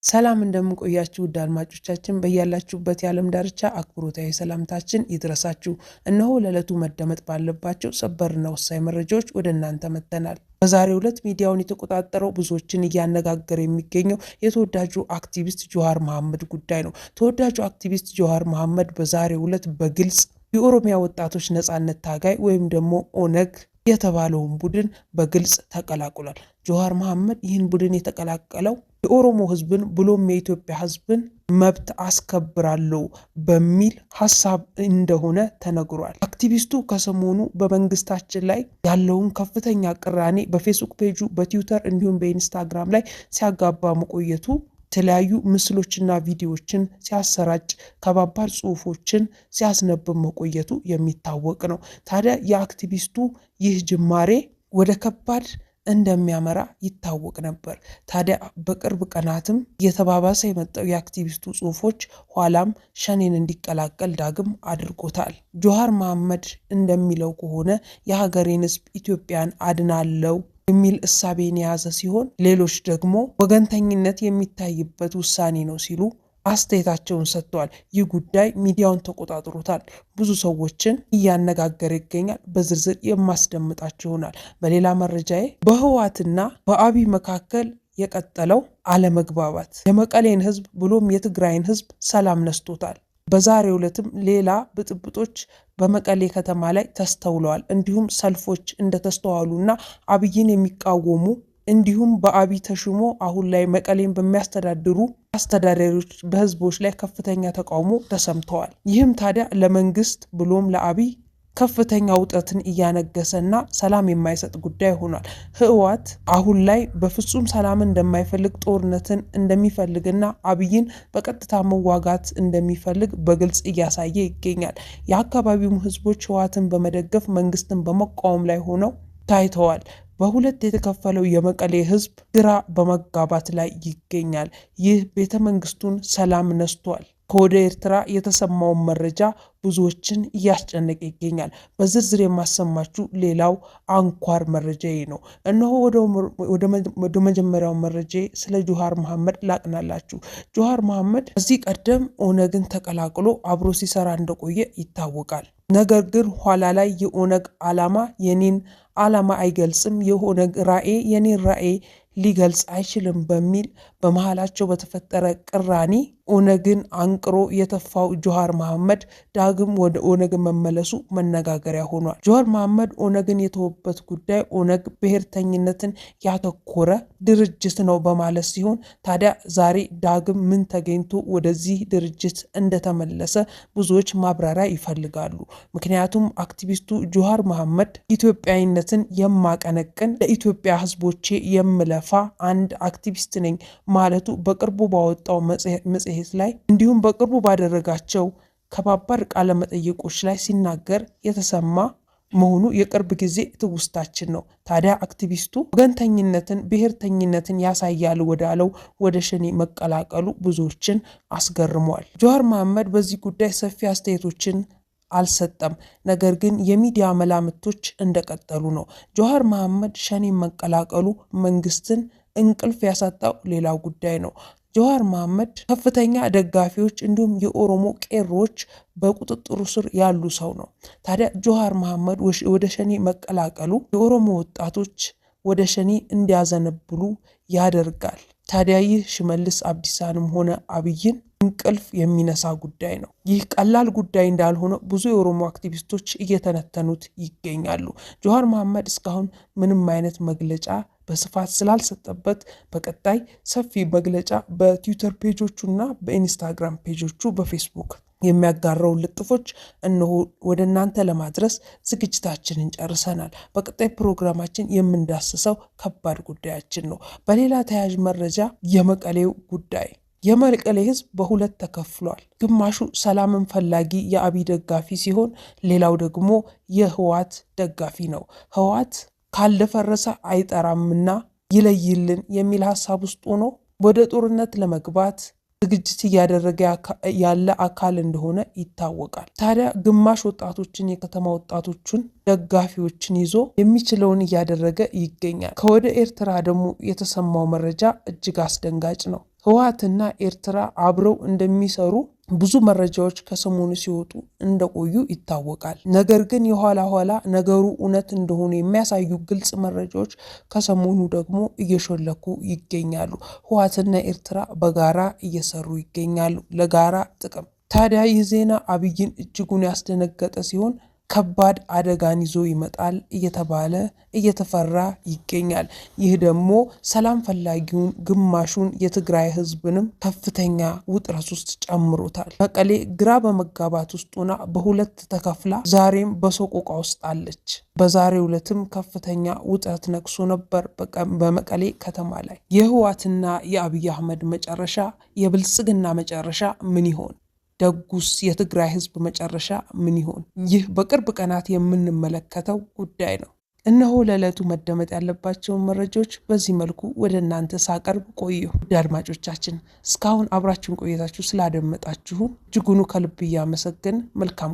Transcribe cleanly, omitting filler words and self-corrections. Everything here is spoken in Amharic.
ሰላም እንደምንቆያችሁ ውድ አድማጮቻችን በያላችሁበት የዓለም ዳርቻ አክብሮታዊ ሰላምታችን ይድረሳችሁ። እነሆ ለዕለቱ መደመጥ ባለባቸው ሰበርና ወሳኝ መረጃዎች ወደ እናንተ መጥተናል። በዛሬው ዕለት ሚዲያውን የተቆጣጠረው ብዙዎችን እያነጋገረ የሚገኘው የተወዳጁ አክቲቪስት ጆሃር መሐመድ ጉዳይ ነው። ተወዳጁ አክቲቪስት ጆሃር መሐመድ በዛሬው ዕለት በግልጽ የኦሮሚያ ወጣቶች ነጻነት ታጋይ ወይም ደግሞ ኦነግ የተባለውን ቡድን በግልጽ ተቀላቅሏል። ጆሃር መሐመድ ይህን ቡድን የተቀላቀለው የኦሮሞ ህዝብን ብሎም የኢትዮጵያ ህዝብን መብት አስከብራለሁ በሚል ሐሳብ እንደሆነ ተነግሯል። አክቲቪስቱ ከሰሞኑ በመንግስታችን ላይ ያለውን ከፍተኛ ቅራኔ በፌስቡክ ፔጁ፣ በትዊተር እንዲሁም በኢንስታግራም ላይ ሲያጋባ መቆየቱ የተለያዩ ምስሎችና ቪዲዮዎችን ሲያሰራጭ ከባባድ ጽሁፎችን ሲያስነብብ መቆየቱ የሚታወቅ ነው። ታዲያ የአክቲቪስቱ ይህ ጅማሬ ወደ ከባድ እንደሚያመራ ይታወቅ ነበር። ታዲያ በቅርብ ቀናትም የተባባሰ የመጣው የአክቲቪስቱ ጽሁፎች ኋላም ሸኔን እንዲቀላቀል ዳግም አድርጎታል። ጆሃር መሐመድ እንደሚለው ከሆነ የሀገሬን ህዝብ ኢትዮጵያን አድናለው የሚል እሳቤን የያዘ ሲሆን ሌሎች ደግሞ ወገንተኝነት የሚታይበት ውሳኔ ነው ሲሉ አስተያየታቸውን ሰጥተዋል። ይህ ጉዳይ ሚዲያውን ተቆጣጥሮታል፣ ብዙ ሰዎችን እያነጋገረ ይገኛል። በዝርዝር የማስደምጣቸው ይሆናል። በሌላ መረጃዬ በህወሓትና በአብይ መካከል የቀጠለው አለመግባባት የመቀሌን ህዝብ ብሎም የትግራይን ህዝብ ሰላም ነስቶታል። በዛሬው ዕለትም ሌላ ብጥብጦች በመቀሌ ከተማ ላይ ተስተውለዋል። እንዲሁም ሰልፎች እንደተስተዋሉና አብይን የሚቃወሙ እንዲሁም በአብይ ተሹሞ አሁን ላይ መቀሌን በሚያስተዳድሩ አስተዳዳሪዎች በህዝቦች ላይ ከፍተኛ ተቃውሞ ተሰምተዋል። ይህም ታዲያ ለመንግስት ብሎም ለአብይ ከፍተኛ ውጥረትን እያነገሰና ሰላም የማይሰጥ ጉዳይ ሆኗል። ህወሓት አሁን ላይ በፍጹም ሰላም እንደማይፈልግ፣ ጦርነትን እንደሚፈልግና አብይን በቀጥታ መዋጋት እንደሚፈልግ በግልጽ እያሳየ ይገኛል። የአካባቢው ህዝቦች ህወሓትን በመደገፍ መንግስትን በመቃወም ላይ ሆነው ታይተዋል። በሁለት የተከፈለው የመቀሌ ህዝብ ግራ በመጋባት ላይ ይገኛል። ይህ ቤተ መንግስቱን ሰላም ነስቷል። ከወደ ኤርትራ የተሰማውን መረጃ ብዙዎችን እያስጨነቀ ይገኛል። በዝርዝር የማሰማችሁ ሌላው አንኳር መረጃዬ ነው። እነሆ ወደ መጀመሪያው መረጃዬ ስለ ጆሃር መሐመድ ላቅናላችሁ። ጆሃር መሐመድ ከዚህ ቀደም ኦነግን ተቀላቅሎ አብሮ ሲሰራ እንደቆየ ይታወቃል። ነገር ግን ኋላ ላይ የኦነግ ዓላማ የኔን ዓላማ አይገልጽም፣ የኦነግ ራዕይ የኔን ራዕይ ሊገልጽ አይችልም በሚል በመሃላቸው በተፈጠረ ቅራኔ ኦነግን አንቅሮ የተፋው ጆሃር መሐመድ ዳግም ወደ ኦነግ መመለሱ መነጋገሪያ ሆኗል። ጆሃር መሐመድ ኦነግን የተወበት ጉዳይ ኦነግ ብሔርተኝነትን ያተኮረ ድርጅት ነው በማለት ሲሆን ታዲያ ዛሬ ዳግም ምን ተገኝቶ ወደዚህ ድርጅት እንደተመለሰ ብዙዎች ማብራሪያ ይፈልጋሉ። ምክንያቱም አክቲቪስቱ ጆሃር መሐመድ ኢትዮጵያዊነትን የማቀነቅን ለኢትዮጵያ ህዝቦቼ የምለፋ አንድ አክቲቪስት ነኝ ማለቱ በቅርቡ ባወጣው መጽሔት ላይ እንዲሁም በቅርቡ ባደረጋቸው ከባባድ ቃለ መጠይቆች ላይ ሲናገር የተሰማ መሆኑ የቅርብ ጊዜ ትውስታችን ነው። ታዲያ አክቲቪስቱ ወገንተኝነትን፣ ብሔርተኝነትን ያሳያል ወዳለው ወደ ሸኔ መቀላቀሉ ብዙዎችን አስገርሟል። ጆሃር መሐመድ በዚህ ጉዳይ ሰፊ አስተያየቶችን አልሰጠም። ነገር ግን የሚዲያ መላምቶች እንደቀጠሉ ነው። ጆሃር መሐመድ ሸኔ መቀላቀሉ መንግስትን እንቅልፍ ያሳጣው ሌላው ጉዳይ ነው። ጆሃር መሐመድ ከፍተኛ ደጋፊዎች እንዲሁም የኦሮሞ ቄሮዎች በቁጥጥሩ ስር ያሉ ሰው ነው። ታዲያ ጆሃር መሐመድ ወደ ሸኔ መቀላቀሉ የኦሮሞ ወጣቶች ወደ ሸኔ እንዲያዘነብሉ ያደርጋል። ታዲያ ይህ ሽመልስ አብዲሳንም ሆነ አብይን እንቅልፍ የሚነሳ ጉዳይ ነው። ይህ ቀላል ጉዳይ እንዳልሆነ ብዙ የኦሮሞ አክቲቪስቶች እየተነተኑት ይገኛሉ። ጆሃር መሐመድ እስካሁን ምንም አይነት መግለጫ በስፋት ስላልሰጠበት በቀጣይ ሰፊ መግለጫ በትዊተር ፔጆቹና በኢንስታግራም ፔጆቹ በፌስቡክ የሚያጋራውን ልጥፎች እነሆ ወደ እናንተ ለማድረስ ዝግጅታችንን ጨርሰናል። በቀጣይ ፕሮግራማችን የምንዳስሰው ከባድ ጉዳያችን ነው። በሌላ ተያያዥ መረጃ የመቀሌው ጉዳይ የመቀሌ ህዝብ በሁለት ተከፍሏል። ግማሹ ሰላምን ፈላጊ የአብይ ደጋፊ ሲሆን ሌላው ደግሞ የህወሓት ደጋፊ ነው። ህወሓት ካልደፈረሰ አይጠራምና ይለይልን የሚል ሐሳብ ውስጥ ሆኖ ወደ ጦርነት ለመግባት ዝግጅት እያደረገ ያለ አካል እንደሆነ ይታወቃል። ታዲያ ግማሽ ወጣቶችን የከተማ ወጣቶችን ደጋፊዎችን ይዞ የሚችለውን እያደረገ ይገኛል። ከወደ ኤርትራ ደግሞ የተሰማው መረጃ እጅግ አስደንጋጭ ነው። ህወሓትና ኤርትራ አብረው እንደሚሰሩ ብዙ መረጃዎች ከሰሞኑ ሲወጡ እንደቆዩ ይታወቃል። ነገር ግን የኋላ ኋላ ነገሩ እውነት እንደሆነ የሚያሳዩ ግልጽ መረጃዎች ከሰሞኑ ደግሞ እየሾለኩ ይገኛሉ። ህወሓትና ኤርትራ በጋራ እየሰሩ ይገኛሉ ለጋራ ጥቅም። ታዲያ ይህ ዜና አብይን እጅጉን ያስደነገጠ ሲሆን ከባድ አደጋን ይዞ ይመጣል እየተባለ እየተፈራ ይገኛል። ይህ ደግሞ ሰላም ፈላጊውን ግማሹን የትግራይ ህዝብንም ከፍተኛ ውጥረት ውስጥ ጨምሮታል። መቀሌ ግራ በመጋባት ውስጥ ሆና በሁለት ተከፍላ ዛሬም በሰቆቃ ውስጥ አለች። በዛሬው ዕለትም ከፍተኛ ውጥረት ነግሶ ነበር በመቀሌ ከተማ ላይ። የህወሓትና የአብይ አህመድ መጨረሻ፣ የብልጽግና መጨረሻ ምን ይሆን? ደጉስ የትግራይ ህዝብ መጨረሻ ምን ይሆን? ይህ በቅርብ ቀናት የምንመለከተው ጉዳይ ነው። እነሆ ለዕለቱ መደመጥ ያለባቸውን መረጃዎች በዚህ መልኩ ወደ እናንተ ሳቀርብ ቆየሁ። ውድ አድማጮቻችን እስካሁን አብራችሁን ቆይታችሁ ስላደመጣችሁ እጅጉኑ ከልብ እያመሰገን መልካም